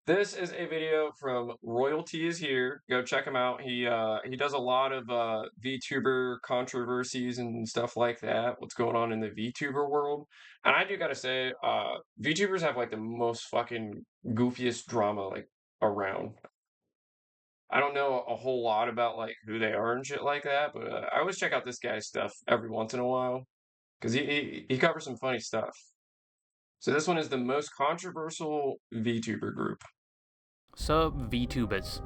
This is a video from Royalty is Here. Go check him out. He does a lot of VTuber controversies and stuff like that. What's going on in the VTuber world? And I do gotta say, VTubers have like the most fucking goofiest drama like around. I don't know a whole lot about like who they are and shit like that, but I always check out this guy's stuff every once in a while because he covers some funny stuff. So this one is the most controversial VTuber group. So, VTubers.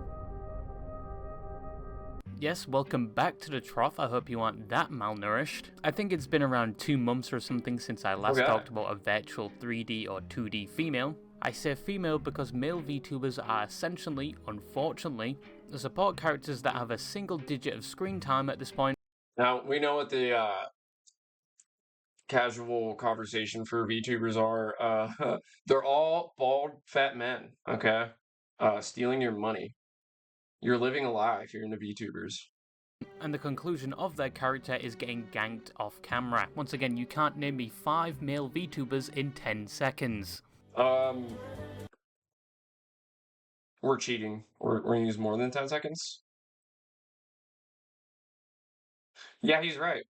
Yes, welcome back to the trough. I hope you aren't that malnourished. I think it's been around 2 months or something since I last talked about a virtual 3D or 2D female. I say female because male VTubers are essentially, unfortunately, the support characters that have a single digit of screen time at this point. Now, we know what the casual conversation for VTubers are. They're all bald, fat men, okay? Stealing your money. You're living a lie if you're into VTubers. And the conclusion of their character is getting ganked off camera. Once again, you can't name me 5 male VTubers in 10 seconds. We're cheating. We're gonna use more than 10 seconds? Yeah, he's right.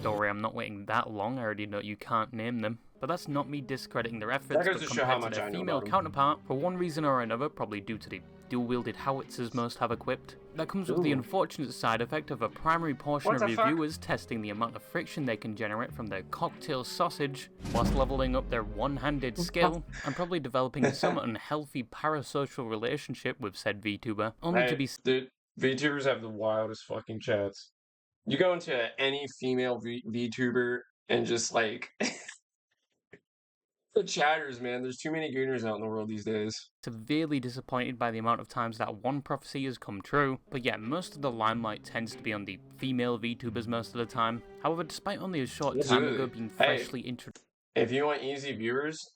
Don't worry, I'm not waiting that long, I already know you can't name them. But that's not me discrediting their efforts, That goes but to show how compared to much I their know female about 'em. counterpart, for one reason or another, probably due to the dual-wielded howitzers most have equipped, that comes with the unfortunate side effect of a primary portion of reviewers testing the amount of friction they can generate from their cocktail sausage, whilst leveling up their one-handed skill, and probably developing some unhealthy parasocial relationship with said VTuber, only to be... Dude, VTubers have the wildest fucking chats. You go into any female VTuber and just like... The chatters, man. There's too many gooners out in the world these days. Severely disappointed by the amount of times that one prophecy has come true, but yeah, most of the limelight tends to be on the female VTubers most of the time. However, despite only a short time ago being freshly introduced... If you want easy viewers,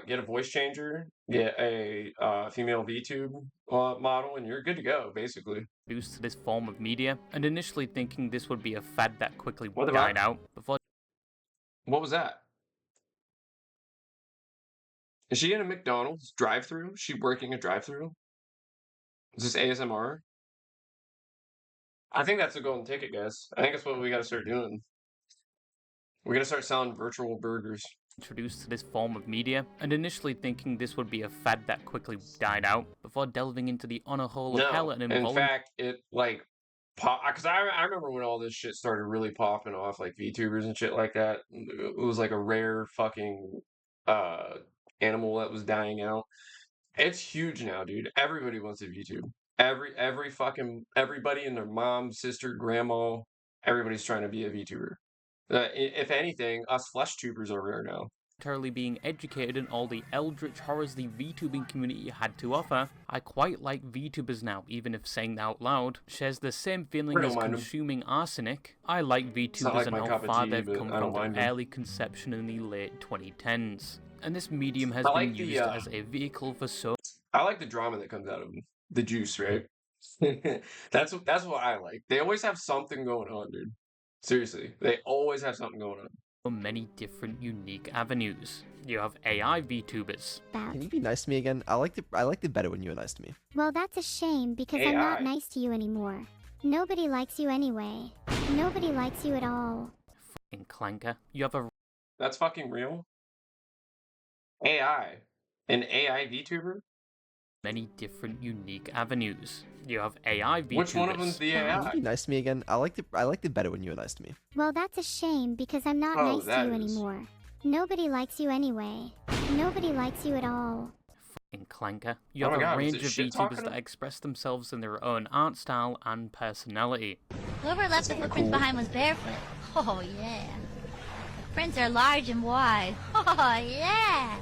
get a voice changer, get a female VTube model, and you're good to go, basically. Introduced to this form of media, and initially thinking this would be a fad that quickly died out before... What was that? Is she in a McDonald's drive-thru? Is she working a drive-thru? Is this ASMR? I think that's a golden ticket, guys. I think that's what we gotta start doing. We gotta start selling virtual burgers. Introduced to this form of media, and initially thinking this would be a fad that quickly died out, before delving into the honor hole of hell and in fact, it like because I remember when all this shit started really popping off, like VTubers and shit like that. It was like a rare fucking animal that was dying out. It's huge now, dude. Everybody wants a VTube. Every fucking everybody and their mom, sister, grandma, everybody's trying to be a VTuber. If anything, us flesh tubers are rare now. Entirely being educated in all the eldritch horrors the VTubing community had to offer, I quite like VTubers now, even if saying that out loud shares the same feeling as consuming arsenic. I like VTubers and how far they've come from their early conception in the late 2010s. And this medium has been used as a vehicle for so... I like the drama that comes out of them. The juice, right? That's what I like. They always have something going on, dude. Seriously, they always have something going on. Many different unique avenues. You have AI VTubers. Can you be nice to me again? I liked it better when you were nice to me. Well, that's a shame because I'm not nice to you anymore. Nobody likes you anyway. Nobody likes you at all. Fucking clanker. You have a... That's fucking real? AI. An AI VTuber? Many different unique avenues. You have AI VTubers. Which one of them's the AI? Can you be nice to me again? I liked it better when you were nice to me. Well, that's a shame because I'm not nice to you anymore. Nobody likes you anyway. Nobody likes you at all. Fucking clanker. You have a range of VTubers that express themselves in their own art style and personality. Whoever left the footprints behind was barefoot. Oh yeah. The prints are large and wide. Oh yeah.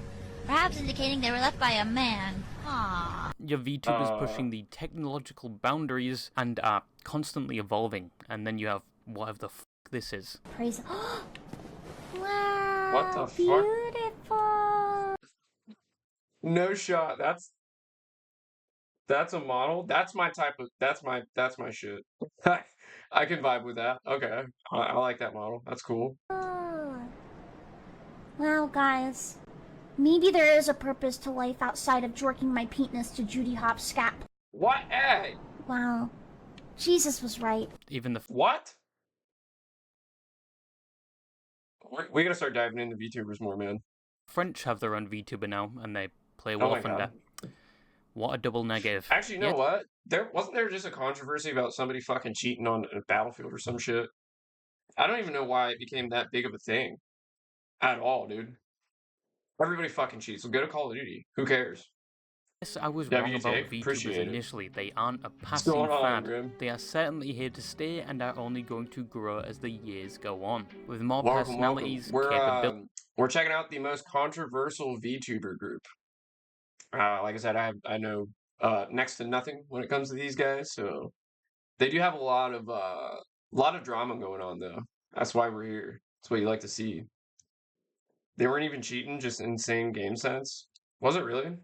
Perhaps indicating they were left by a man. Aww. Your VTubers pushing the technological boundaries and are constantly evolving. And then you have whatever the f this is. Praise. Wow. What the Beautiful. No shot. That's a model. That's my type of. That's my shit. I can vibe with that. Okay, I like that model. That's cool. Wow, guys. Maybe there is a purpose to life outside of jorking my penis to Judy Hopps' scap. What? Hey! Wow. Jesus was right. Even the... What? We gotta start diving into VTubers more, man. French have their own VTuber now, and they play War Thunder. What a double negative. Actually, you know what? Wasn't there just a controversy about somebody fucking cheating on a Battlefield or some shit? I don't even know why it became that big of a thing. At all, dude. Everybody fucking cheats. So go to Call of Duty. Who cares? Yes, I was wrong about VTubers initially. They aren't a passing fad. They are certainly here to stay and are only going to grow as the years go on. With more personalities, capabilities. We're checking out the most controversial VTuber group. Like I said, I know next to nothing when it comes to these guys, so they do have a lot of drama going on though. That's why we're here. That's what you like to see. They weren't even cheating, just insane game sense. Was it really?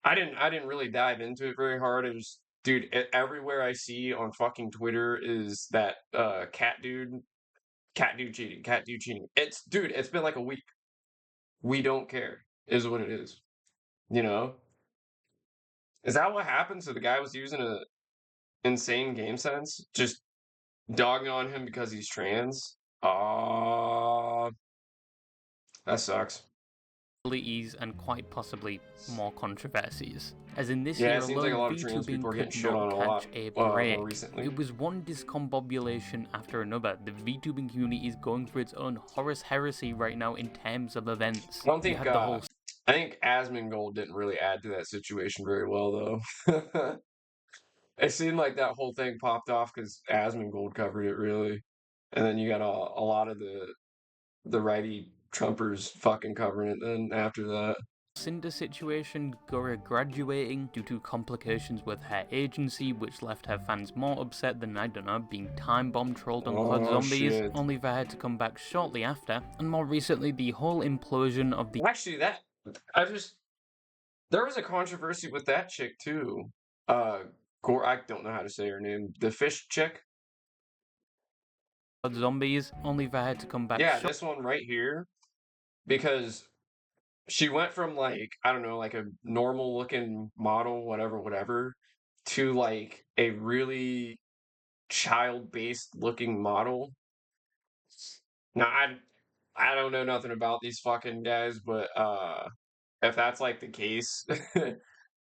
I didn't really dive into it very hard. It was, dude, everywhere I see on fucking Twitter is that cat dude cheating. It's been like a week. We don't care, is what it is. You know? Is that what happened? So the guy was using a insane game sense, just dogging on him because he's trans? That sucks. And quite possibly more controversies. As in this year alone, like VTubing could not catch a break. It was one discombobulation after another. The VTubing community is going through its own Horus heresy right now in terms of events. I think Asmongold didn't really add to that situation very well, though. It seemed like that whole thing popped off because Asmongold covered it, really. And then you got a lot of the righty Trumpers fucking covering it then after that. Cinder situation, Gura graduating due to complications with her agency, which left her fans more upset than, I don't know, being time-bomb trolled on Quad Zombies, only for her to come back shortly after, and more recently the whole implosion of the... Actually, there was a controversy with that chick, too. I don't know how to say her name. The fish chick? Quad Zombies, only for her to come back... Yeah, this one right here. Because she went from, like, I don't know, like a normal looking model, whatever, to like a really child-based looking model. Now, I don't know nothing about these fucking guys, but if that's like the case,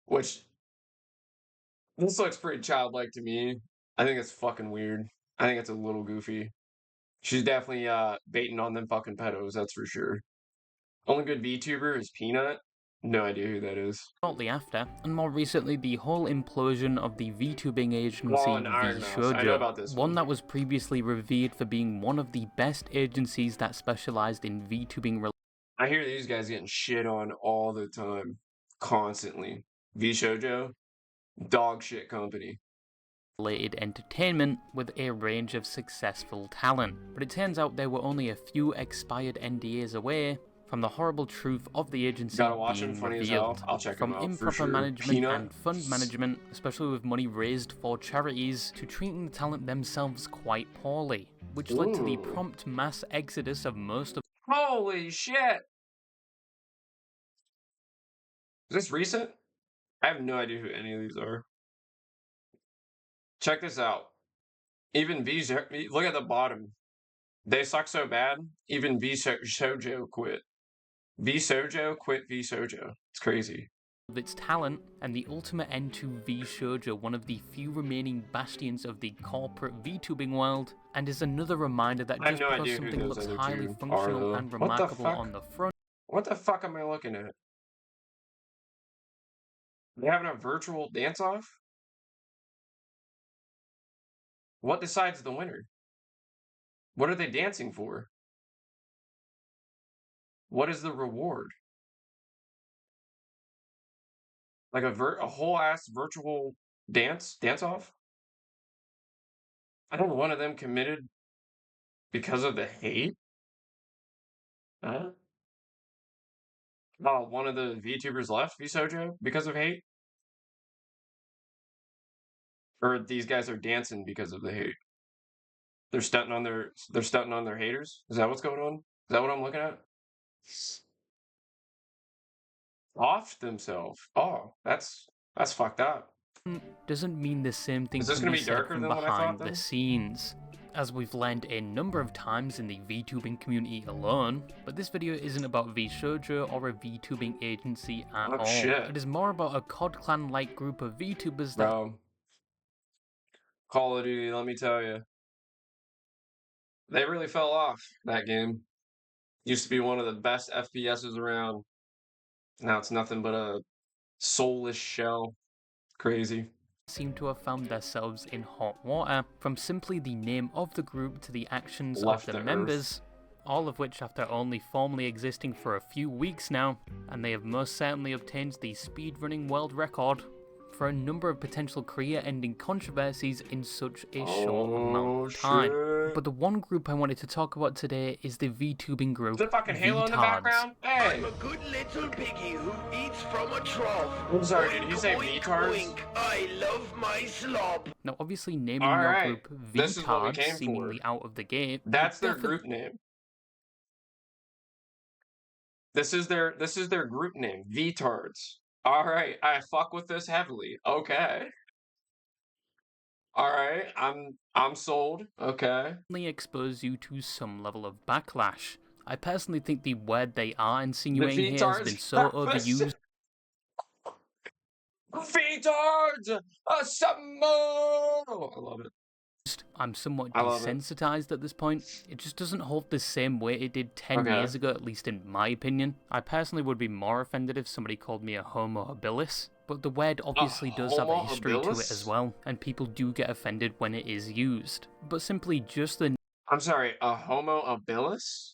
which this looks pretty childlike to me, I think it's fucking weird. I think it's a little goofy. She's definitely baiting on them fucking pedos, that's for sure. Only good VTuber is Peanut. No idea who that is. Shortly after, and more recently, the whole implosion of the VTubing agency VShojo, one that was previously revered for being one of the best agencies that specialized in VTubing. I hear these guys getting shit on all the time, constantly. VShojo, dog shit company. Related entertainment with a range of successful talent, but it turns out there were only a few expired NDAs away from the horrible truth of the agency being revealed. From improper management and fund management, especially with money raised for charities, to treating the talent themselves quite poorly, which led to the prompt mass exodus of most of... Holy shit! Is this recent? I have no idea who any of these are. Check this out. Even look at the bottom. They suck so bad, even VShojo quit. VShojo quit VShojo. It's crazy. Its talent and the ultimate end to VShojo, one of the few remaining bastions of the corporate VTubing world, and is another reminder that just because something looks highly functional and remarkable on the front... What the fuck am I looking at? They having a virtual dance-off? What decides the winner? What are they dancing for? What is the reward? Like a whole ass virtual dance-off? I think one of them committed because of the hate? Huh? Oh, one of the VTubers left VShojo because of hate? Or these guys are dancing because of the hate? They're stunting on their haters? Is that what's going on? Is that what I'm looking at? Off themselves. Oh, that's fucked up. Doesn't mean the same thing Is this can gonna be be said darker from than what I thought behind the then? scenes, as we've learned a number of times in the VTubing community alone, but this video isn't about VShoujo or a VTubing agency at Oh all. shit. It is more about a COD Clan-like group of VTubers that... Bro. Call of Duty, let me tell you. They really fell off, that game. Used to be one of the best FPSs around. Now it's nothing but a soulless shell. Crazy. seem to have found themselves in hot water, from simply the name of the group to the actions Left of the the members, all of which after only formally existing for a few weeks now, and they have most certainly obtained the speedrunning world record for a number of potential career-ending controversies in such a short amount of time. Shit. But the one group I wanted to talk about today is the VTubing group, Is there fucking Halo in the Vtards. background? Hey! I'm a good little piggy who eats from a trough. I'm sorry, did you say Oink, Vtards? oink, I love my slob. Now obviously naming All your right. group This is what we Vtards came seemingly for. out of the gate. That's their group name. This is their group name, Vtards. All right, I fuck with this heavily. Okay. All right, I'm sold. Okay. Expose you to some level of backlash. I personally think the word they are insinuating here has been so overused. Vtards! A sumo! I love it. I'm somewhat I love it. desensitized at this point. It just doesn't hold the same weight it did 10 years ago, at least in my opinion. I personally would be more offended if somebody called me a homo habilis, but the word obviously does have a history to it as well, and people do get offended when it is used. But simply just the... I'm sorry, a homo habilis?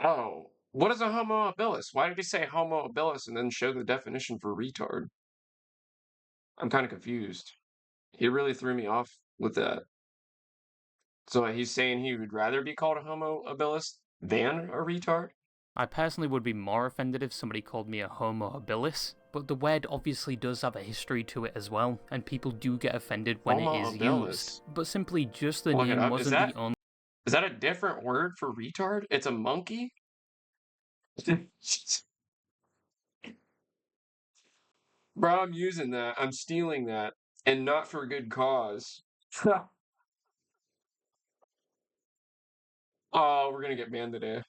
Oh, what is a homo habilis? Why did he say homo habilis and then show the definition for retard? I'm kind of confused. He really threw me off with that. So he's saying he would rather be called a homo habilis than a retard? I personally would be more offended if somebody called me a homo habilis, but the word obviously does have a history to it as well, and people do get offended when it is used. But simply just the name wasn't the only... Is that a different word for retard? It's a monkey? Bro, I'm using that. I'm stealing that. And not for a good cause. Oh, we're gonna get banned today.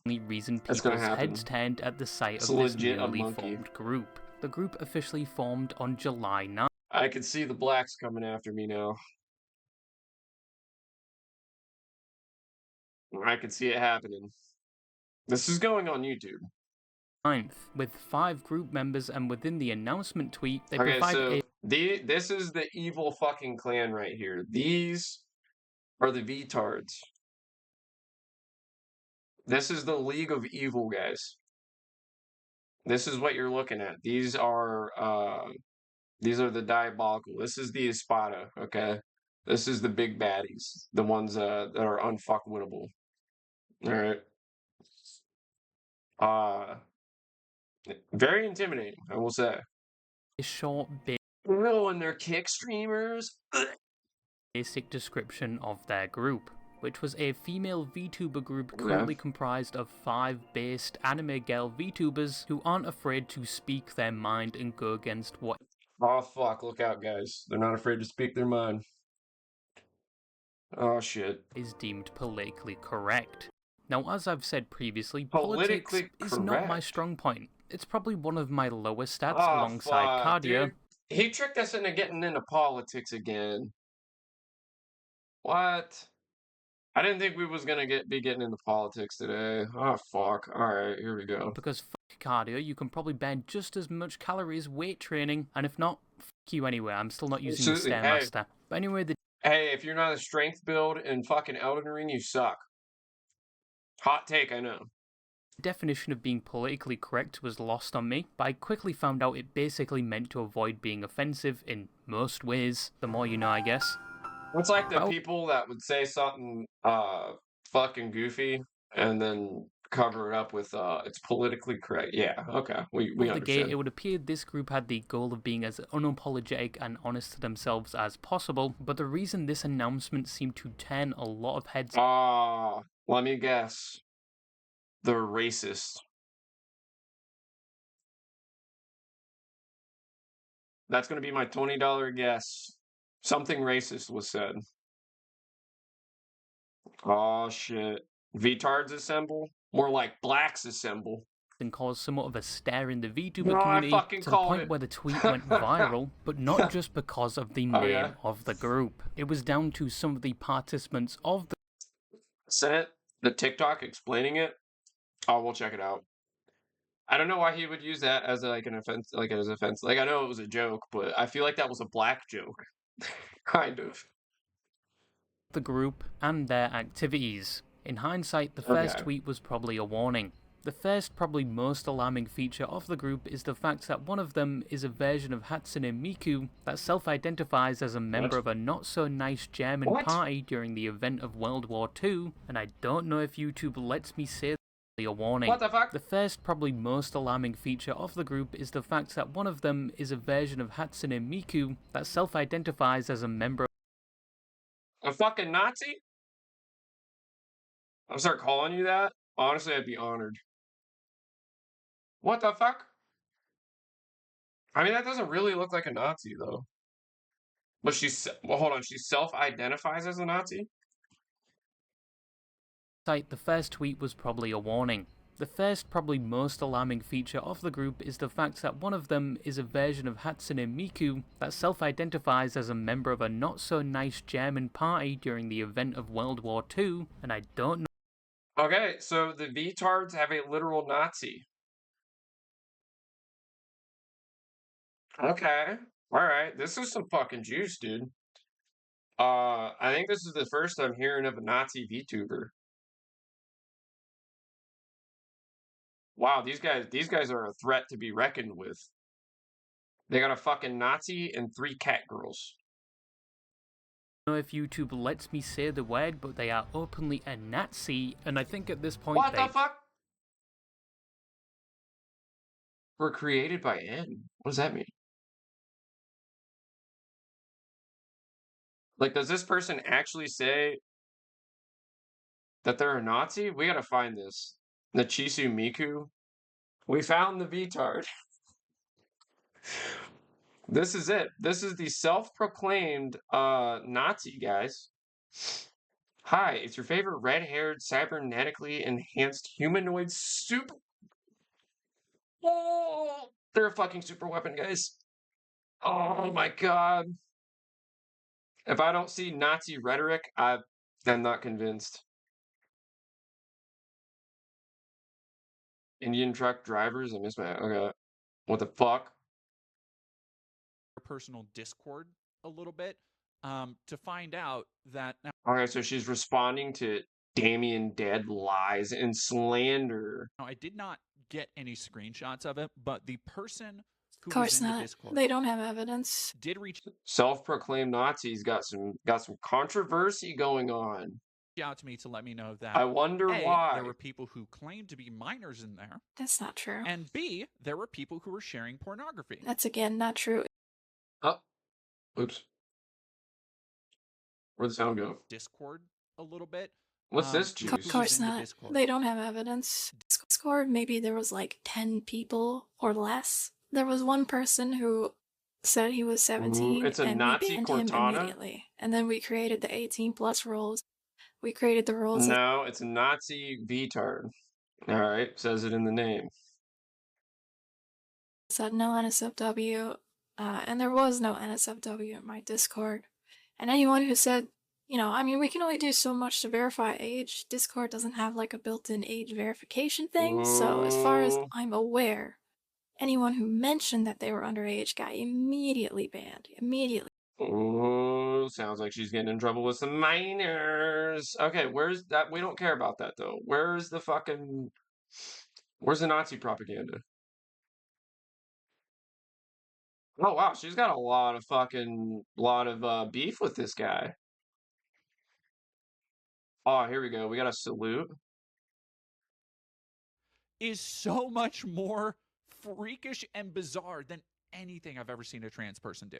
Only reason people's heads turned at the sight of this newly formed group. The group officially formed on July 9th. I can see the blacks coming after me now. I can see it happening. This is going on YouTube. With 5 group members, and within the announcement tweet, they provide a... This is the evil fucking clan right here. These are the Vtards. This is the League of Evil, guys. This is what you're looking at. These are the diabolical. This is the Espada, okay? This is the big baddies. The ones that are unfuckwittable. Alright. Very intimidating, I will say. A short bit. Oh, and they're kick streamers. Basic description of their group, which was a female VTuber group currently comprised of 5 based anime girl VTubers who aren't afraid to speak their mind and go against what... Oh fuck, look out guys. They're not afraid to speak their mind. Oh shit. ...is deemed politically correct. Now, as I've said previously, politics is not my strong point. It's probably one of my lowest stats alongside cardio. Dude. He tricked us into getting into politics again. What? I didn't think we was gonna be getting into politics today. Oh fuck. Alright, here we go. Because fuck cardio, you can probably burn just as much calories weight training, and if not, fuck you anyway. I'm still not using the Stairmaster. But anyway, hey, if you're not a strength build in fucking Elden Ring, you suck. Hot take, I know. The definition of being politically correct was lost on me, but I quickly found out it basically meant to avoid being offensive in most ways. The more you know, I guess. It's like the people that would say something fucking goofy and then cover it up with it's politically correct. Yeah, okay. We understand. It would appear this group had the goal of being as unapologetic and honest to themselves as possible, but the reason this announcement seemed to turn a lot of heads... let me guess. They're racist. That's going to be my $20 guess. Something racist was said. Oh, shit. VTards assemble? More like blacks assemble. And caused somewhat of a stir in the VTuber No, I community fucking to the called point it. where the tweet went viral, but not just because of the Oh, name yeah? of the group. It was down to some of the participants of the Sent the TikTok explaining it. Oh, we'll check it out. I don't know why he would use that as like an offense, like as offense. Like I know it was a joke, but I feel like that was a black joke, kind of. group and their activities. In hindsight, the first tweet was probably a warning. The first, probably most alarming feature of the group is the fact that one of them is a version of Hatsune Miku that self-identifies as a member of a not-so-nice German party during the event of World War II, and I don't know if YouTube lets me say a warning. What the fuck? The first, probably most alarming feature of the group is the fact that one of them is a version of Hatsune Miku that self-identifies as a member A fucking Nazi? I'll start calling you that? Honestly, I'd be honored. What the fuck? I mean, that doesn't really look like a Nazi, though. But she's... Well, hold on. She self-identifies as a Nazi? The first tweet was probably a warning. The first, probably most alarming feature of the group is the fact that one of them is a version of Hatsune Miku that self-identifies as a member of a not-so-nice German party during the event of World War II, and I don't know. Okay, so the VTards have a literal Nazi. Okay. Alright, this is some fucking juice, dude. I think this is the first I'm hearing of a Nazi VTuber. Wow, these guys are a threat to be reckoned with. They got a fucking Nazi and 3 cat girls. I don't know if YouTube lets me say the word, but they are openly a Nazi, and I think at this point What the fuck? Were created by N. What does that mean? Like, does this person actually say that they're a Nazi? We gotta find this. The Chisu Miku. We found the VTard. This is it. This is the self-proclaimed Nazi, guys. Hi, it's your favorite red-haired, cybernetically enhanced humanoid super... Oh, they're a fucking super weapon, guys. Oh my god. If I don't see Nazi rhetoric, I'm not convinced. Indian truck drivers? I miss my... Okay. What the fuck? Personal Discord a little bit to find out that... Okay, so she's responding to Damien Dead lies and slander. Now, I did not get any screenshots of it, but the person who of course was in not. the Discord They don't have evidence. did reach Self-proclaimed Nazis got some controversy going on. out to me to let me know that I wonder why. there were people who claimed to be minors in there, That's not true. and B, there were people who were sharing pornography. That's again not true. Oh, oops. Where'd the sound go? Discord a little bit. What's this juice? Of course not. They don't have evidence. Discord, maybe there was like 10 people or less. There was one person who said he was 17 Ooh, it's a and Nazi we banned him Cortana? immediately. And then we created the 18 plus rules. We created the rules. No, it's a Nazi VTard. Alright, says it in the name. Said no NSFW, and there was no NSFW in my Discord. And anyone who said, you know, I mean, we can only do so much to verify age. Discord doesn't have like a built-in age verification thing, so as far as I'm aware, anyone who mentioned that they were underage got immediately banned. Immediately. Ooh, sounds like she's getting in trouble with some minors. Okay, where's that? We don't care about that, though. Where's the Nazi propaganda? Oh, wow, she's got a lot of beef with this guy. Oh, here we go. We got a salute. Is so much more freakish and bizarre than anything I've ever seen a trans person do.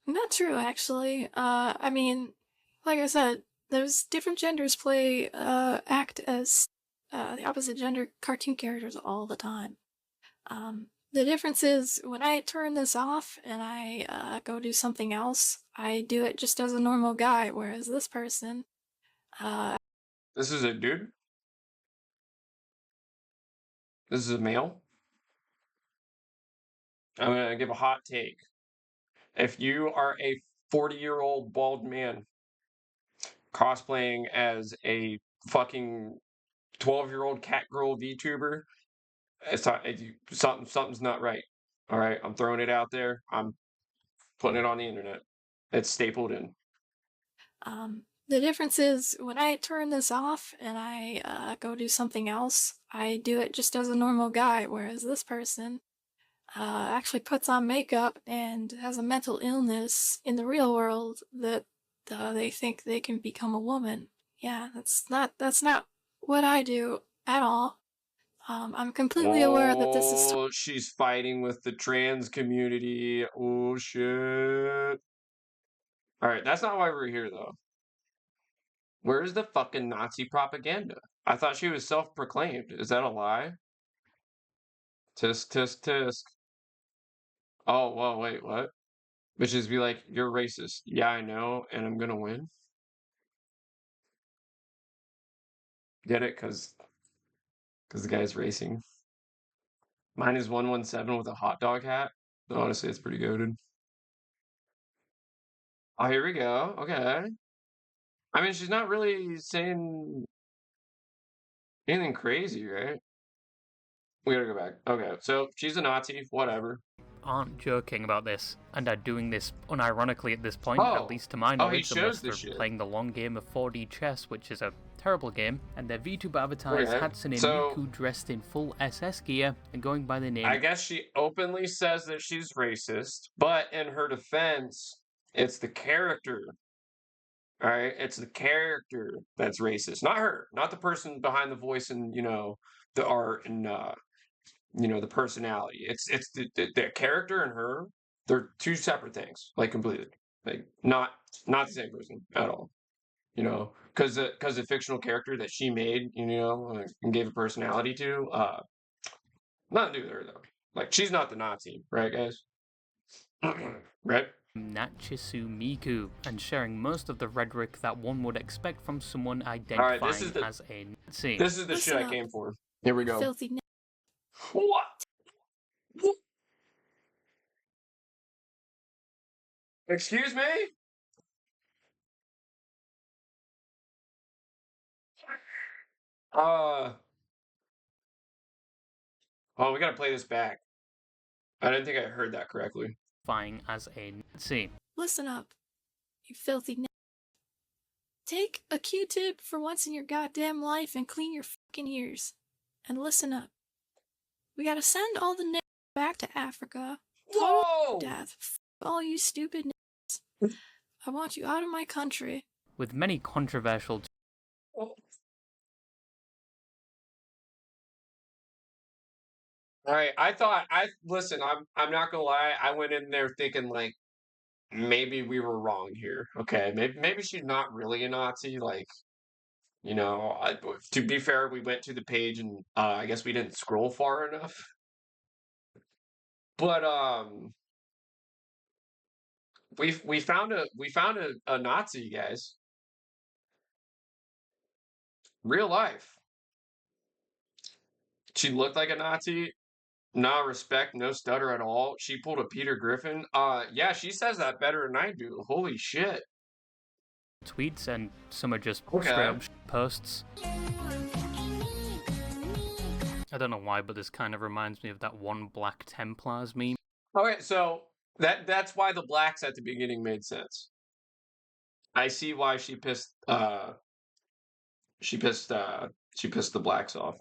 Not true, actually. I mean, like I said, there's different genders act as the opposite gender cartoon characters all the time. The difference is when I turn this off and I go do something else, I do it just as a normal guy, whereas this person, This is a dude? This is a male? I'm gonna give a hot take. If you are a 40-year-old bald man cosplaying as a fucking 12-year-old cat girl VTuber, something's not right. All right, I'm throwing it out there. I'm putting it on the internet. It's stapled in. the difference is when I turn this off and I go do something else, I do it just as a normal guy, whereas this person actually puts on makeup and has a mental illness in the real world that they think they can become a woman. Yeah, that's not what I do at all. I'm completely aware that this is. Oh, she's fighting with the trans community. Oh shit. Alright, that's not why we're here though. Where's the fucking Nazi propaganda? I thought she was self-proclaimed. Is that a lie? Tisk, tisk, tisk. Oh, well, wait, what? Bitches be like, you're racist. Yeah, I know, and I'm gonna win. Get it? Cause the guy's racing. Mine is 117 with a hot dog hat. Honestly, it's pretty goated. Oh, here we go. Okay. I mean, she's not really saying anything crazy, right? We gotta go back. Okay, so she's a Nazi, whatever. Aren't joking about this, and are doing this unironically at this point, at least to my knowledge, unless they're playing the long game of 4D chess, which is a terrible game, and their VTuber avatar is Hatsune Miku dressed in full SS gear and going by the name. I guess she openly says that she's racist, but in her defense, it's the character. All right, it's the character that's racist, not her, not the person behind the voice and the art and the personality. It's the character and her. They're two separate things, like completely, like not the same person at all. Because the fictional character that she made, and gave a personality to, nothing to do with her though. Like she's not the Nazi, right, guys? Right? Nachisu Miku, and sharing most of the rhetoric that one would expect from someone identifying as a Nazi. This is the shit I came for. Here we go. Filthy. What? Excuse me? Oh, we gotta play this back. I didn't think I heard that correctly. As a Nazi. Listen up, you filthy. Take a Q-tip for once in your goddamn life and clean your fucking ears. And listen up. We gotta send all the niggas back to Africa. Whoa! Death. All you stupid niggas. I want you out of my country. With many controversial. All right, listen. I'm not gonna lie. I went in there thinking like maybe we were wrong here. Okay, maybe she's not really a Nazi. Like, to be fair, we went to the page and I guess we didn't scroll far enough. But we found a Nazi, guys. Real life. She looked like a Nazi. No respect, no stutter at all. She pulled a Peter Griffin. Yeah, she says that better than I do. Holy shit. Tweets and some are just straight up posts. I don't know why, but this kind of reminds me of that one Black Templars meme. Okay, so that's why the blacks at the beginning made sense. I see why she pissed the blacks off.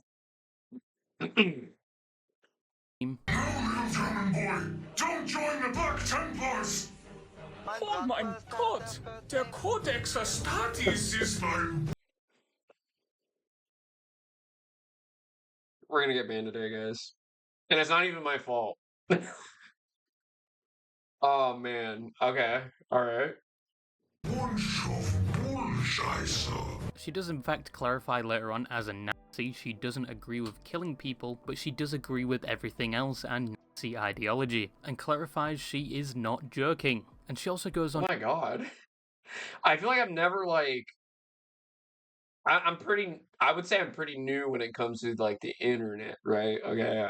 Don't join the Black Templars! Oh mein Gott, der Codex Astartes ist ein... We're gonna get banned today, guys. And it's not even my fault. Oh, man. Okay. Alright. She does in fact clarify later on as a Nazi She doesn't agree with killing people, but she does agree with everything else and Nazi ideology, and clarifies she is not joking. And she also goes on. Oh my god. I feel like I've never, like... I'm pretty... I would say I'm pretty new when it comes to, like, the internet, right? Okay,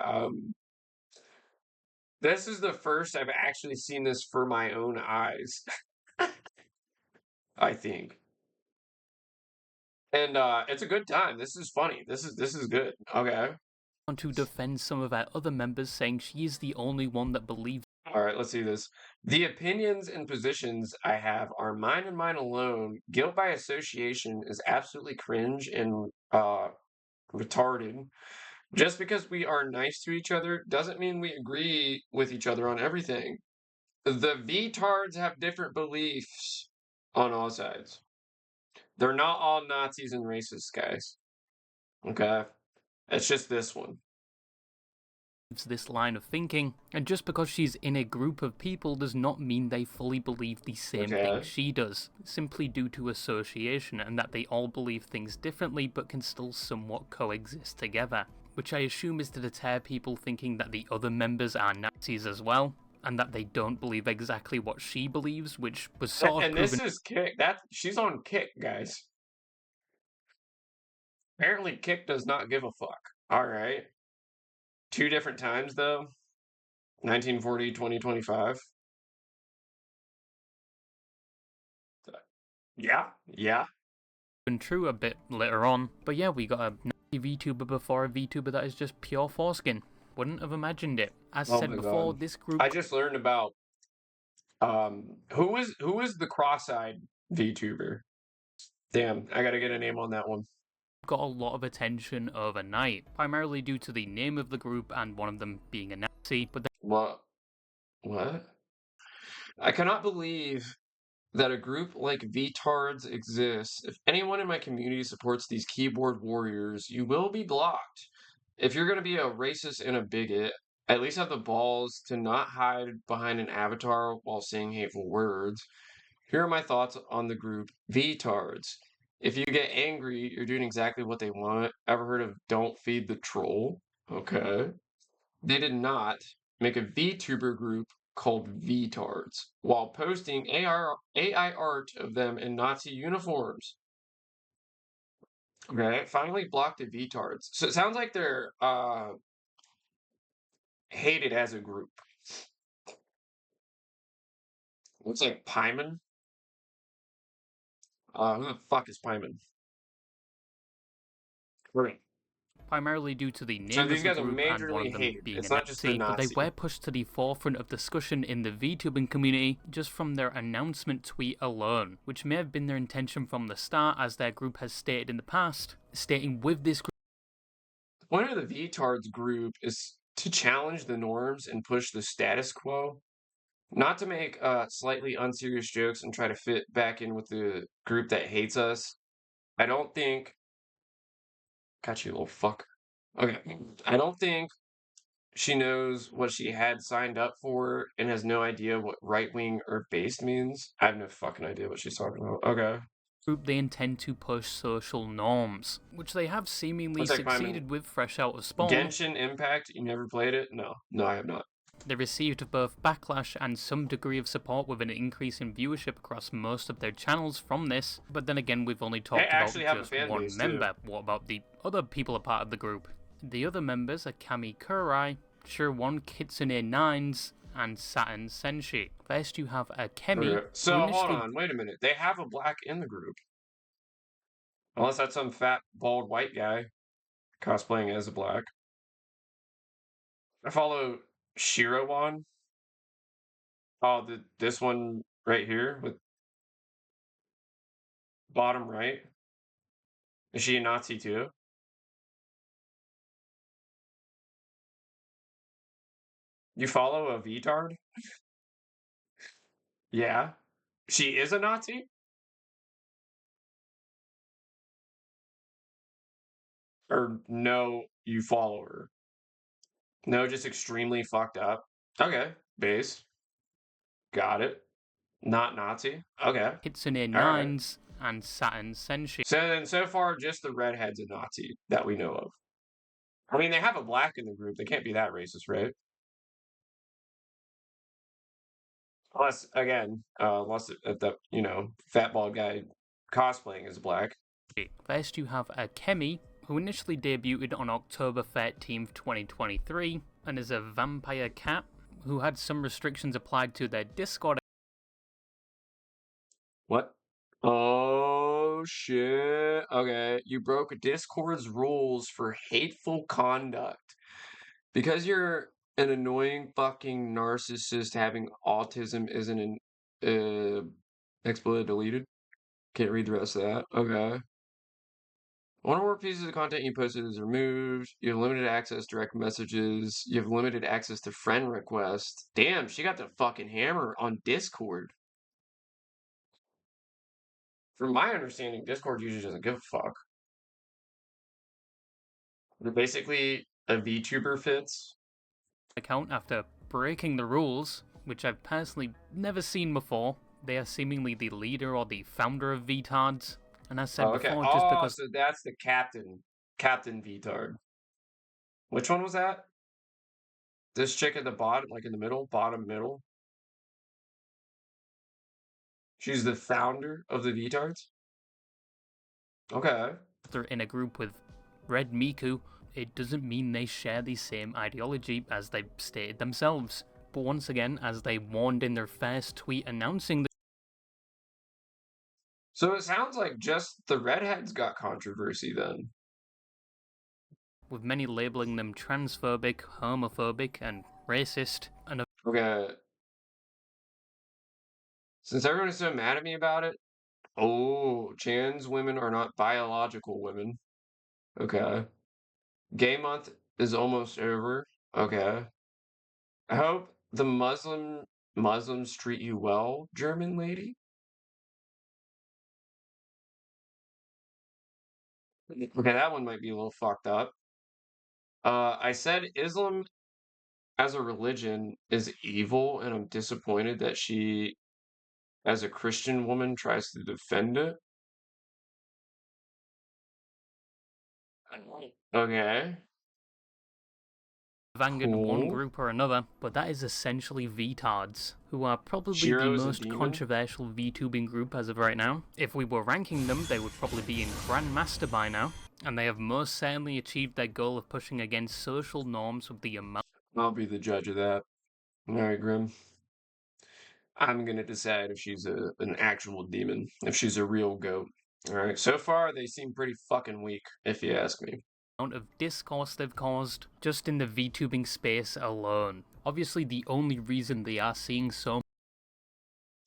this is the first I've actually seen this for my own eyes. I think. And it's a good time. This is funny. This is good. Okay. To defend some of our other members, saying she is the only one that believes. Alright, let's see this. The opinions and positions I have are mine and mine alone. Guilt by association is absolutely cringe and retarded. Just because we are nice to each other doesn't mean we agree with each other on everything. The VTards have different beliefs on all sides. They're not all Nazis and racists, guys. Okay? It's just this one. This line of thinking, and just because she's in a group of people does not mean they fully believe the same thing she does, simply due to association and that they all believe things differently but can still somewhat coexist together, which I assume is to deter people thinking that the other members are Nazis as well, and that they don't believe exactly what she believes, which was sort of and proven. This is Kick. She's on Kick, guys. Apparently Kick does not give a fuck. Alright. 2 different times, though. 1940, 2025. Yeah. Been true a bit later on, but yeah, we got a Nazi VTuber before a VTuber that is just pure foreskin. Wouldn't have imagined it. As said before, God. this group... I just learned about... who is the cross-eyed VTuber? Damn, I gotta get a name on that one. Got a lot of attention overnight, primarily due to the name of the group and one of them being a Nazi, but What? I cannot believe that a group like VTards exists. If anyone in my community supports these keyboard warriors, you will be blocked. If you're going to be a racist and a bigot, at least have the balls to not hide behind an avatar while saying hateful words. Here are my thoughts on the group VTards. If you get angry, you're doing exactly what they want. Ever heard of Don't Feed the Troll? Okay. They did not make a VTuber group called VTards while posting AI art of them in Nazi uniforms. Okay, finally blocked the VTards. So it sounds like they're hated as a group. Looks like Pyman. Who the fuck is Pyman? primarily due to the name of the group and one of them being a Nazi, but they were pushed to the forefront of discussion in the VTubing community just from their announcement tweet alone, which may have been their intention from the start, as their group has stated in the past, stating with this group... The point of the VTards group is to challenge the norms and push the status quo, not to make slightly unserious jokes and try to fit back in with the group that hates us. I don't think... Got you, little fuck. Okay. I don't think she knows what she had signed up for and has no idea what right-wing or based means. I have no fucking idea what she's talking about. Okay. Group they intend to push social norms, which they have seemingly succeeded with fresh out of Spawn. Genshin Impact, you never played it? No, I have not. They received both backlash and some degree of support with an increase in viewership across most of their channels from this, but then again we've only talked about just one member. What about the other people a part of the group? The other members are Kami Kurai, Sure1 Kitsune Nines, and Saturn Senshi. First you have Kemi. Okay. So hold on, wait a minute. They have a black in the group. Unless that's some fat, bald white guy cosplaying as a black. I follow Shiro1. Oh, this one right here with bottom right. Is she a Nazi too? You follow a VTard? Yeah. She is a Nazi? Or no, you follow her? No, just extremely fucked up. Okay, base. Got it. Not Nazi. Okay. Kitsune Nines and Saturn sentient. So then, so far, just the redhead's a Nazi that we know of. I mean, they have a black in the group. They can't be that racist, right? Unless, again, unless the, fat bald guy cosplaying is black. First, you have Akemi, who initially debuted on October 13th, 2023, and is a vampire cat who had some restrictions applied to their Discord. What? Oh, shit. Okay, you broke Discord's rules for hateful conduct. Because you're an annoying fucking narcissist having autism isn't an expletive deleted? Can't read the rest of that. Okay. One or more pieces of content you posted is removed. You have limited access to direct messages. You have limited access to friend requests. Damn, she got the fucking hammer on Discord. From my understanding, Discord usually doesn't give a fuck. They're basically a VTuber fits. Account after breaking the rules, which I've personally never seen before. They are seemingly the leader or the founder of VTards. And as said before, just because... so that's the Captain VTard. Which one was that? This chick at the bottom, like in the middle? Bottom middle? She's the founder of the VTards? Okay. They're in a group with Red Miku. It doesn't mean they share the same ideology as they've stated themselves. But once again, as they warned in their first tweet announcing the... So it sounds like just the redheads got controversy then. With many labeling them transphobic, homophobic, and racist, and... Okay. Since everyone is so mad at me about it, trans women are not biological women. Okay. Gay month is almost over. Okay. I hope the Muslims treat you well, German lady. Okay, that one might be a little fucked up. I said Islam as a religion is evil, and I'm disappointed that she, as a Christian woman, tries to defend it. Okay. Vanguard one group or another, but that is essentially VTards, who are probably the most controversial VTubing group as of right now. If we were ranking them, they would probably be in Grandmaster by now, and they have most certainly achieved their goal of pushing against social norms with the amount... I'll be the judge of that. Alright, Grim. I'm gonna decide if she's an actual demon, if she's a real goat. Alright, so far they seem pretty fucking weak, if you ask me. Amount of discourse they've caused just in the VTubing space alone. Obviously, the only reason they are seeing so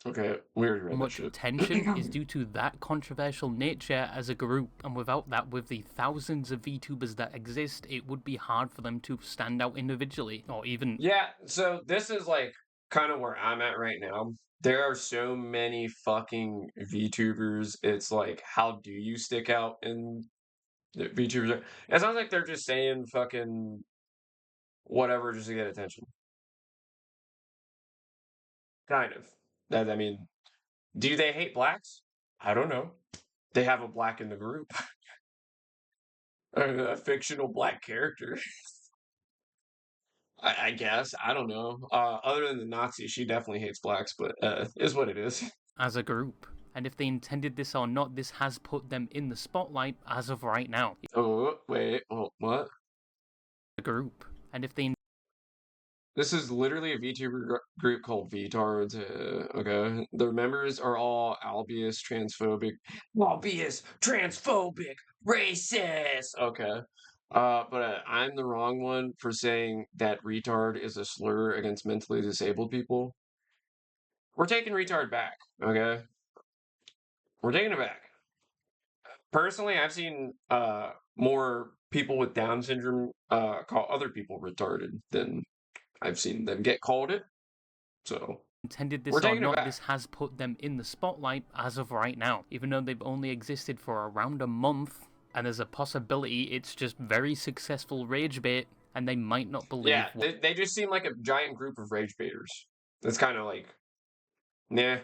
much attention is due to that controversial nature as a group, and without that, with the thousands of VTubers that exist, it would be hard for them to stand out individually, or even... Yeah, so this is like kind of where I'm at right now. There are so many fucking VTubers, it's like, how do you stick out in the VTubers? It sounds like they're just saying fucking whatever just to get attention. Kind of. I mean, do they hate blacks? I don't know. They have a black in the group. A fictional black character. I guess. I don't know. Other than the Nazi, she definitely hates blacks, but is what it is. As a group. And if they intended this or not, this has put them in the spotlight as of right now. Oh, wait. Oh, what? A group. And if they... This is literally a VTuber group called VTards. Okay. The members are all albeit transphobic, racist. Okay. But I'm the wrong one for saying that retard is a slur against mentally disabled people. We're taking retard back, okay? We're taking it back. Personally, I've seen more people with Down syndrome call other people retarded than I've seen them get called it. So intended this or not, this has put them in the spotlight as of right now, even though they've only existed for around a month. And there's a possibility it's just very successful rage bait, and they might not believe. Yeah, they just seem like a giant group of rage baiters. That's kind of like, nah.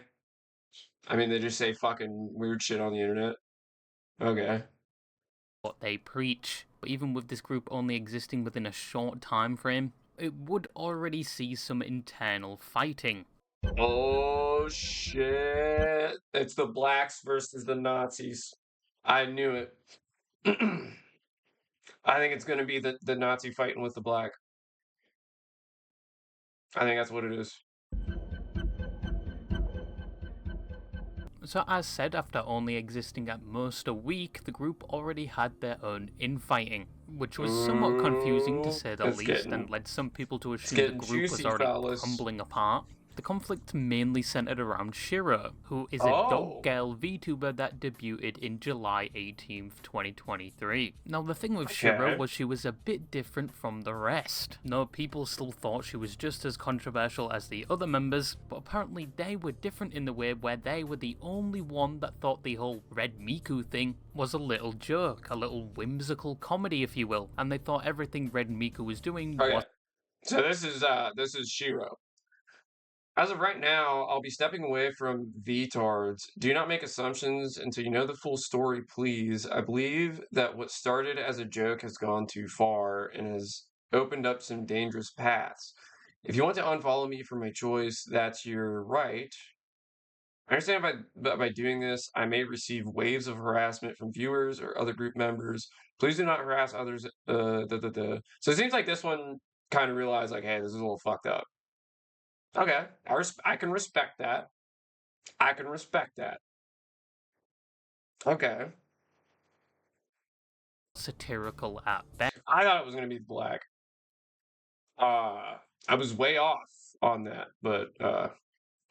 I mean, they just say fucking weird shit on the internet. Okay. What they preach. But even with this group only existing within a short time frame, it would already see some internal fighting. Oh shit. It's the blacks versus the Nazis. I knew it. I think it's gonna be the Nazi fighting with the black. I think that's what it is. So as said, after only existing at most a week, the group already had their own infighting, which was somewhat confusing to say the least, and led some people to assume the group was already crumbling apart. The conflict mainly centered around Shiro, who is a dog girl VTuber that debuted in July 18th, 2023. Now the thing with Shiro was she was a bit different from the rest. No, people still thought she was just as controversial as the other members, but apparently they were different in the way where they were the only one that thought the whole Red Miku thing was a little joke, a little whimsical comedy if you will, and they thought everything Red Miku was doing was... So this is Shiro. As of right now, I'll be stepping away from VTards. Do not make assumptions until you know the full story, please. I believe that what started as a joke has gone too far and has opened up some dangerous paths. If you want to unfollow me for my choice, that's your right. I understand by doing this, I may receive waves of harassment from viewers or other group members. Please do not harass others. So it seems like this one kind of realized, like, hey, this is a little fucked up. Okay, I can respect that. I can respect that. Okay. Satirical at best. I thought it was going to be black. I was way off on that, but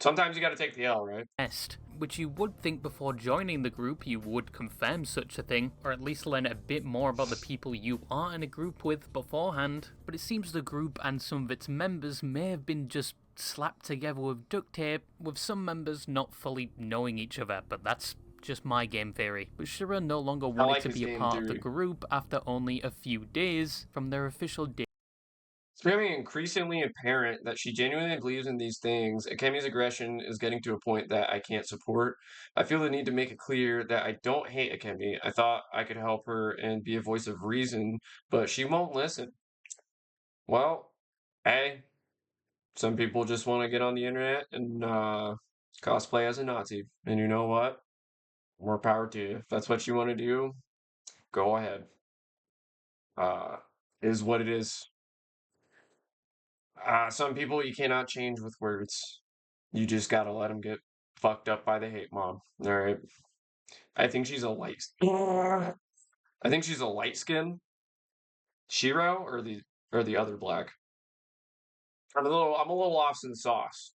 sometimes you got to take the L, right? Which you would think before joining the group you would confirm such a thing, or at least learn a bit more about the people you are in a group with beforehand. But it seems the group and some of its members may have been just slapped together with duct tape, with some members not fully knowing each other, but that's just my game theory. But Shiro no longer wanted to be a part of the group after only a few days from their official date. It's becoming increasingly apparent that she genuinely believes in these things. Akemi's aggression is getting to a point that I can't support. I feel the need to make it clear that I don't hate Akemi. I thought I could help her and be a voice of reason, but she won't listen. Well, hey, some people just want to get on the internet and cosplay as a Nazi. And you know what? More power to you. If that's what you want to do, go ahead. Is what it is. Some people you cannot change with words. You just gotta let them get fucked up by the hate mob. All right. I think she's a light. I think she's a light skin. Shiro or the other black. I'm a little off in sauce.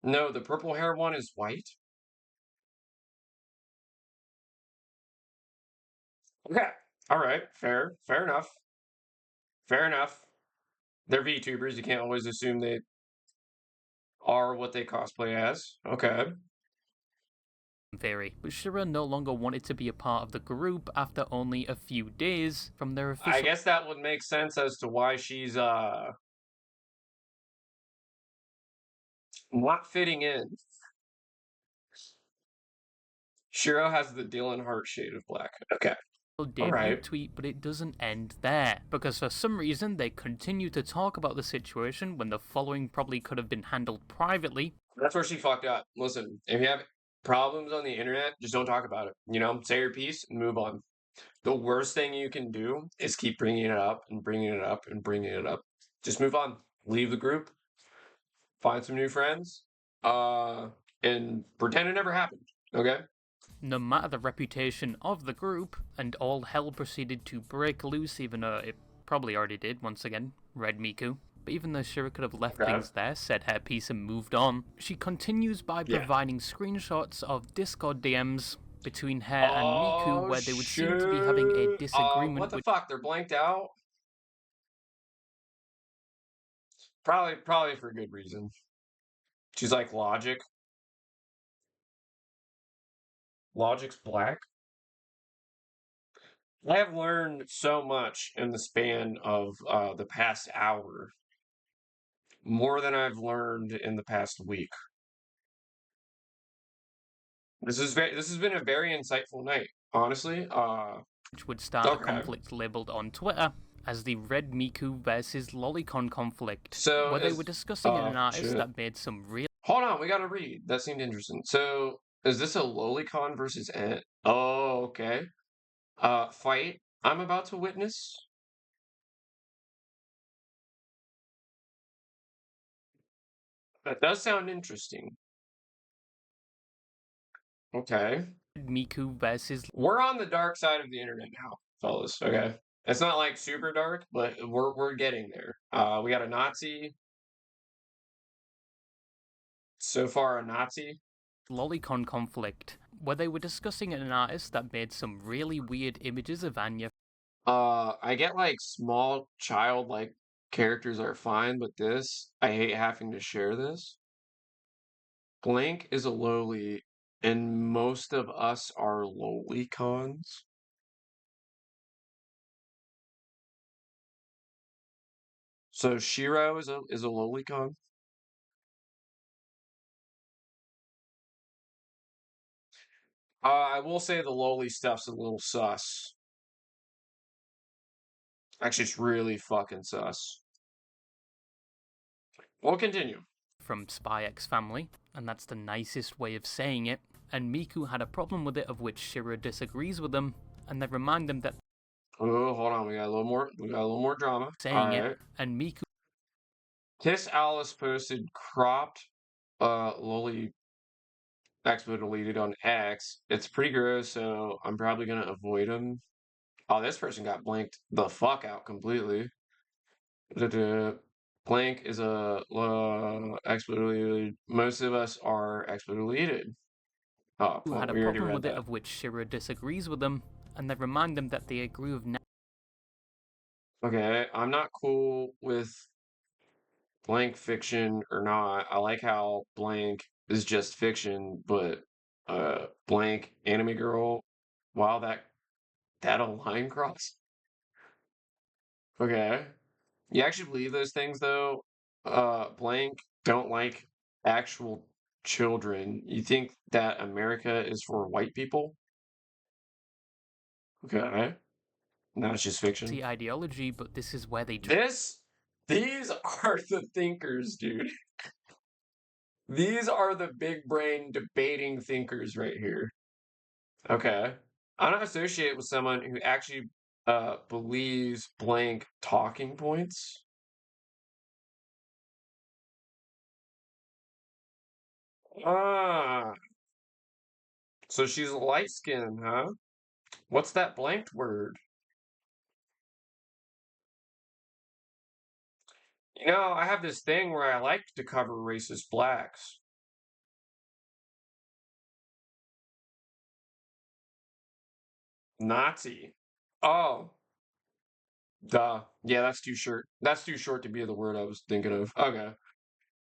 No, the purple hair one is white. Okay. All right. Fair enough. Fair enough. They're VTubers. You can't always assume they are what they cosplay as. Okay. Theory, but Shiro no longer wanted to be a part of the group after only a few days from their official... I guess that would make sense as to why she's not fitting in. Shiro has the Dylan Hart shade of black. Okay. Debut tweet, but it doesn't end there, because for some reason they continue to talk about the situation when the following probably could have been handled privately. That's where she fucked up. Listen, if you have problems on the internet, just don't talk about it. You know, say your piece and move on. The worst thing you can do is keep bringing it up and bringing it up and bringing it up. Just move on. Leave the group. Find some new friends. And pretend it never happened. Okay? No matter the reputation of the group, and all hell proceeded to break loose, even though it probably already did, once again, Red Miku. But even though Shiro could have left things there, said her piece and moved on, she continues by providing screenshots of Discord DMs between her and Miku, where they would seem to be having a disagreement. What the fuck? They're blanked out? Probably for good reason. She's like Logic. Logic's black? I have learned so much in the span of the past hour. More than I've learned in the past week. This has been a very insightful night, honestly. Which would start a conflict labeled on Twitter as the Red Miku versus Lolicon conflict, so where they were discussing an artist that made some real. Hold on, we gotta read. That seemed interesting. So, is this a Lolicon versus Ant? Oh, okay. Fight I'm about to witness. That does sound interesting. Okay. Miku versus. We're on the dark side of the internet now, fellas. Okay. It's not like super dark, but we're getting there. We got a Nazi. So far, a Nazi. Lolicon conflict, where they were discussing an artist that made some really weird images of Anya. I get like small childlike characters are fine, but this, I hate having to share this. Blank is a lowly, and most of us are lowly cons. So Shiro is a lowly con. I will say the lowly stuff's a little sus. Actually, it's really fucking sus. We'll continue. From Spy X Family, and that's the nicest way of saying it. And Miku had a problem with it, of which Shiro disagrees with them, and they remind them that. Oh, hold on, we got a little more drama. Saying it, and Miku. Kiss Alice posted cropped, lowly expo deleted on X. It's pretty gross, so I'm probably gonna avoid him. Oh, this person got blanked the fuck out completely. Blank is a expo deleted. Most of us are expo deleted. Oh, Who had a problem with it, of which Shiro disagrees with them, and they remind them that they agree with. Okay, I'm not cool with blank fiction or not. I like how blank is just fiction, but blank anime girl, wow, that a line cross. Okay. You actually believe those things though? Blank don't like actual children. You think that America is for white people? Okay. No, it's just fiction. The ideology, but this is where they. These are the thinkers, dude. These are the big brain debating thinkers right here. Okay. I'm not associated with someone who actually believes blank talking points. Ah. So she's light skinned, huh? What's that blanked word? You know, I have this thing where I like to cover racist blacks. Nazi. Oh. Duh. Yeah, that's too short. That's too short to be the word I was thinking of. Okay.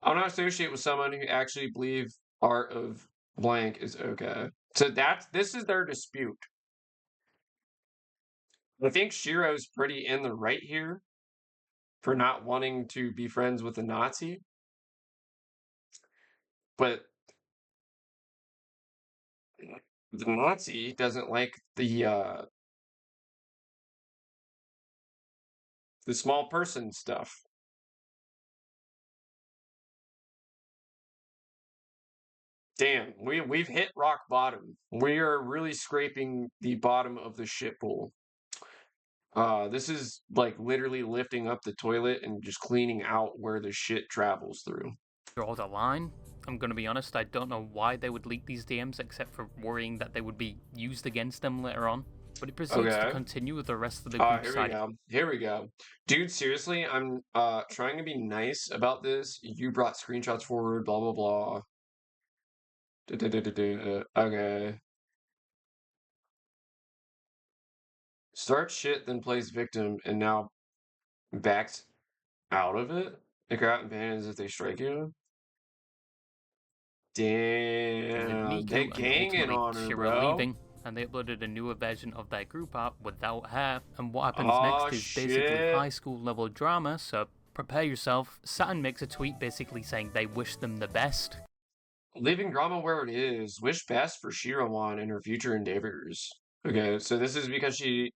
I'm not associated with someone who actually believes art of blank is okay. So this is their dispute. I think Shiro's pretty in the right here for not wanting to be friends with a Nazi. But the Nazi doesn't like the small person stuff. Damn, we've hit rock bottom. We are really scraping the bottom of the shit pool. This is like literally lifting up the toilet and just cleaning out where the shit travels through. Draw the line. I'm gonna be honest, I don't know why they would leak these DMs except for worrying that they would be used against them later on. But it proceeds to continue with the rest of the group side. Here we go. Dude, seriously, I'm trying to be nice about this. You brought screenshots forward, blah blah blah. Okay. Starts shit, then plays victim, and now backs out of it? They go out and ban as if they strike you? Damn, they ganging on her, bro. Leaving, and they uploaded a newer version of their group art without her. And what happens next is basically high school level drama, so prepare yourself. Saturn makes a tweet basically saying they wish them the best. Leaving drama where it is. Wish best for Shirawan in her future endeavors. Okay, so this is because she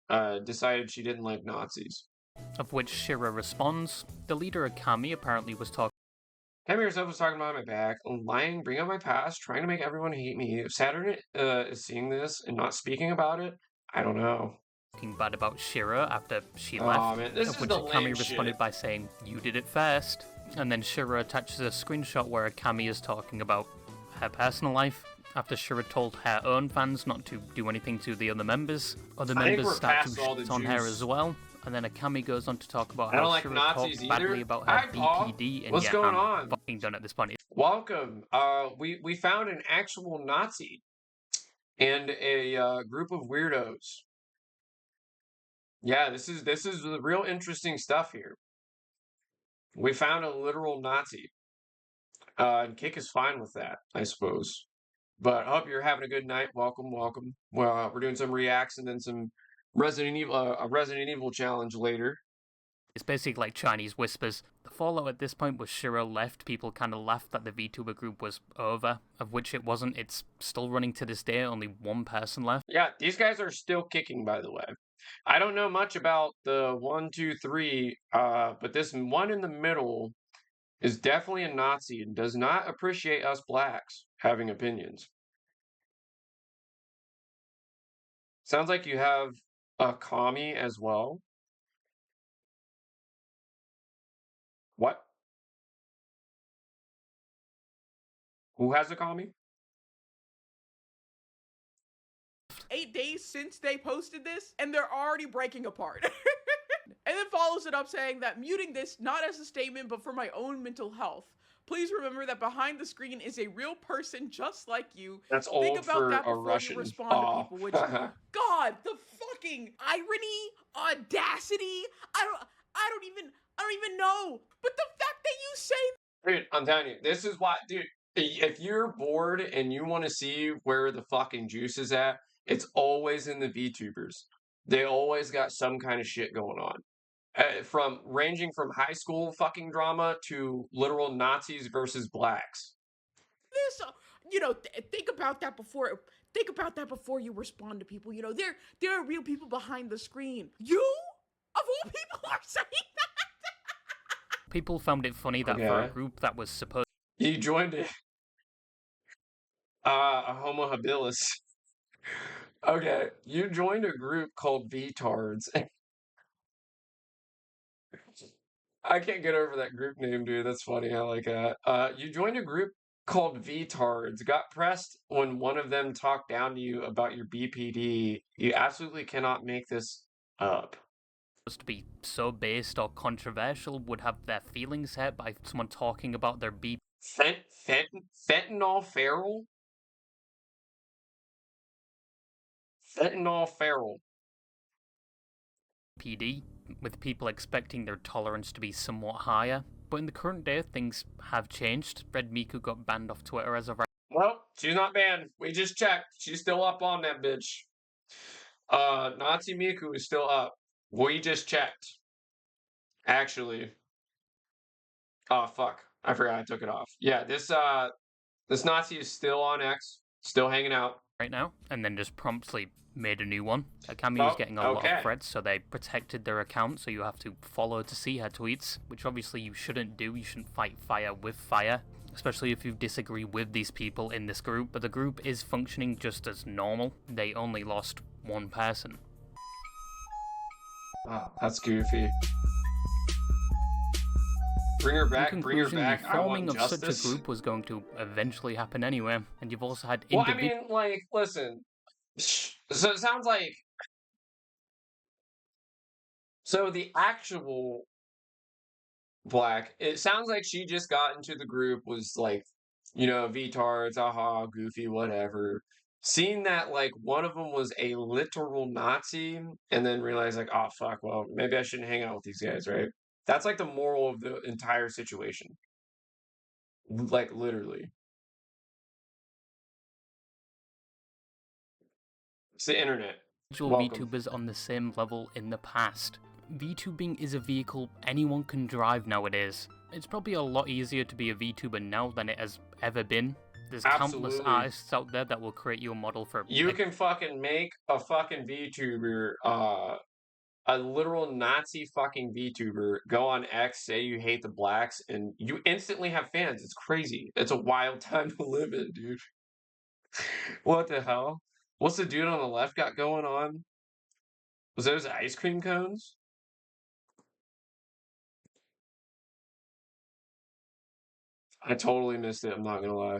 decided she didn't like Nazis. Of which Shira responds. The leader Akami apparently was talking. Kami herself was talking about my back, lying, bring up my past, trying to make everyone hate me. If Saturn is seeing this and not speaking about it, I don't know. Talking bad about Shira after she left. Man, this of is which the Akami lame responded shit. by saying, "You did it first." And then Shira attaches a screenshot where Akami is talking about her personal life. After Shira told her own fans not to do anything to the other members members start to shit on her as well. And then Akami goes on to talk about how like Shira Nazis talked badly about her BPD, and what's going on? I'm fucking done at this point. Welcome. We found an actual Nazi and a group of weirdos. Yeah, this is the real interesting stuff here. We found a literal Nazi. And Kick is fine with that, I suppose. But hope you're having a good night. Welcome, welcome. Well, we're doing some reacts and then some Resident Evil, a Resident Evil challenge later. It's basically like Chinese whispers. The fallout at this point was Shira left. People kind of laughed that the Vtuber group was over, of which it wasn't. It's still running to this day, only one person left. Yeah, these guys are still kicking, by the way. I don't know much about the 1, 2, 3, but this one in the middle is definitely a Nazi and does not appreciate us blacks having opinions. Sounds like you have a commie as well. What? Who has a commie? 8 days since they posted this, and they're already breaking apart. And then follows it up saying that muting this not as a statement, but for my own mental health. Please remember that behind the screen is a real person just like you. That's Think old about for that a before Russian. you respond to people. Which, God, the fucking irony, audacity. I don't even know. But the fact that you say, dude, I'm telling you, this is why, dude. If you're bored and you want to see where the fucking juice is at, it's always in the VTubers. They always got some kind of shit going on. Ranging from high school fucking drama to literal Nazis versus blacks. This, think about that before. Think about that before you respond to people. There are real people behind the screen. You, of all people, are saying that. People found it funny that for a group that was supposed. You joined it. A homo habilis. Okay, you joined a group called Vtards. I can't get over that group name, dude. That's funny. I like that. You joined a group called Vtards. Got pressed when one of them talked down to you about your BPD. You absolutely cannot make this up. To be so based or controversial would have their feelings hurt by someone talking about their fentanyl feral? Fentanyl feral. PD, with people expecting their tolerance to be somewhat higher. But in the current day, things have changed. Red Miku got banned off Twitter as of right. Well, she's not banned. We just checked. She's still up on that bitch. Nazi Miku is still up. We just checked. Actually. Oh, fuck. I forgot I took it off. Yeah, this Nazi is still on X. Still hanging out. Right now. And then just promptly made a new one. Akami was getting a lot of threats, so they protected their account, so you have to follow to see her tweets, which obviously you shouldn't do. You shouldn't fight fire with fire, especially if you disagree with these people in this group. But the group is functioning just as normal. They only lost one person. Wow, that's goofy. Bring her back, bring her back. The forming of such a group was going to eventually happen anyway, and you've also had well, I mean, like, listen. So it sounds like... So the actual Black, it sounds like she just got into the group, was like, Vtards, aha, goofy, whatever. Seeing that, like, one of them was a literal Nazi, and then realized, like, oh, fuck, well, maybe I shouldn't hang out with these guys, right? That's, like, the moral of the entire situation. Like, literally. It's the internet. VTubers on the same level in the past. VTubing is a vehicle anyone can drive nowadays. It's probably a lot easier to be a VTuber now than it has ever been. There's countless artists out there that will create you a model for... You can fucking make a fucking VTuber, a literal Nazi fucking VTuber, go on X, say you hate the blacks, and you instantly have fans. It's crazy. It's a wild time to live in, dude. What the hell? What's the dude on the left got going on? Was those ice cream cones? I totally missed it, I'm not gonna lie.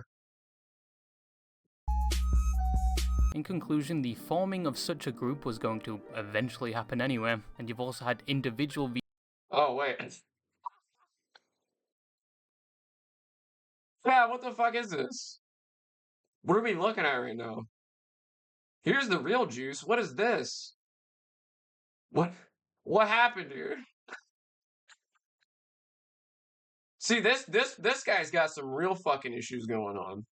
In conclusion, the forming of such a group was going to eventually happen anyway, and you've also had individual Oh, wait. Yeah, what the fuck is this? What are we looking at right now? Here's the real juice. What is this? What happened, dude? See, this guy's got some real fucking issues going on.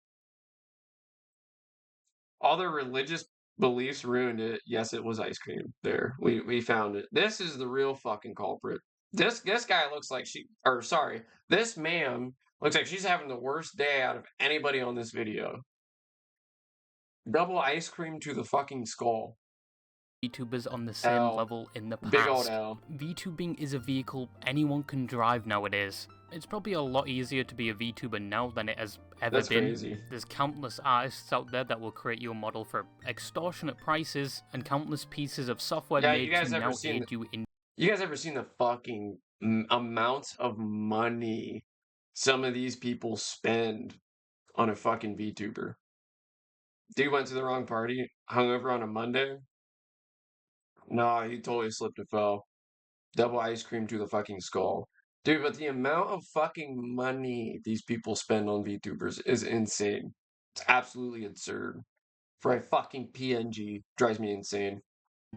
All their religious beliefs ruined it. Yes, it was ice cream. There, we found it. This is the real fucking culprit. This guy looks like this ma'am looks like she's having the worst day out of anybody on this video. Double ice cream to the fucking skull. VTubers on the same level in the past. Big old L. VTubing is a vehicle anyone can drive nowadays. It's probably a lot easier to be a VTuber now than it has ever been. Crazy. There's countless artists out there that will create you a model for extortionate prices, and countless pieces of software made to now aid you in... You guys ever seen the fucking amount of money some of these people spend on a fucking VTuber? Dude went to the wrong party, hungover on a Monday. No, he totally slipped and fell. Double ice cream to the fucking skull. Dude, but the amount of fucking money these people spend on VTubers is insane. It's absolutely absurd. For a fucking PNG, drives me insane.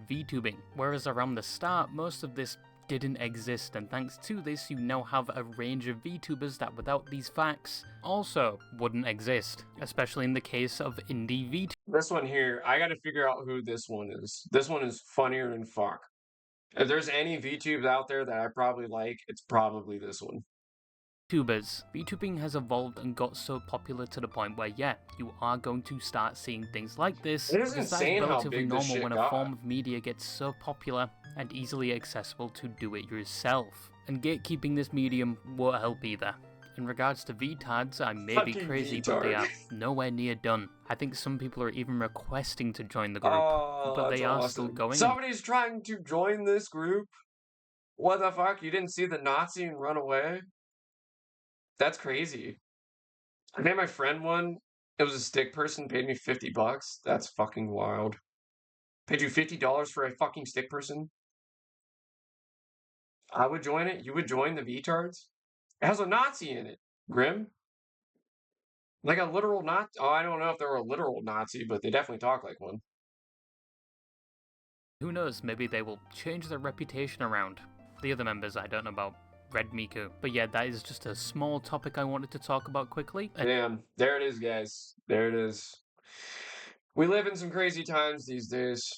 VTubing, whereas around the start, most of this didn't exist, and thanks to this, you now have a range of VTubers that without these facts also wouldn't exist, especially in the case of indie VTubers. This one here, I gotta figure out who this one is. This one is funnier than fuck. If there's any VTubes out there that I probably like, it's probably this one. VTubing has evolved and got so popular to the point where, yeah, you are going to start seeing things like this. It is insane how big this shit when got. a form of media gets so popular and easily accessible to do it yourself. And gatekeeping this medium won't help either. In regards to VTads, I may be crazy, but they are nowhere near done. I think some people are even requesting to join the group, but they are still going. Somebody's trying to join this group? What the fuck? You didn't see the Nazi and run away? That's crazy. I made my friend one. It was a stick person, paid me $50. That's fucking wild. Paid you $50 for a fucking stick person? I would join it. You would join the VTards? It has a Nazi in it. Grim? Like a literal Nazi? Oh, I don't know if they were a literal Nazi, but they definitely talk like one. Who knows, maybe they will change their reputation around. The other members I don't know about. Red Miku. But yeah, that is just a small topic I wanted to talk about quickly. Damn, there it is, guys. There it is. We live in some crazy times these days.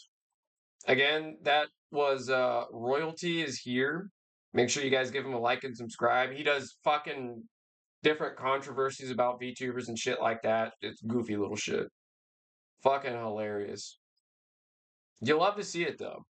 Again, that was Royalty is here. Make sure you guys give him a like and subscribe. He does fucking different controversies about VTubers and shit like that. It's goofy little shit. Fucking hilarious. You'll love to see it, though.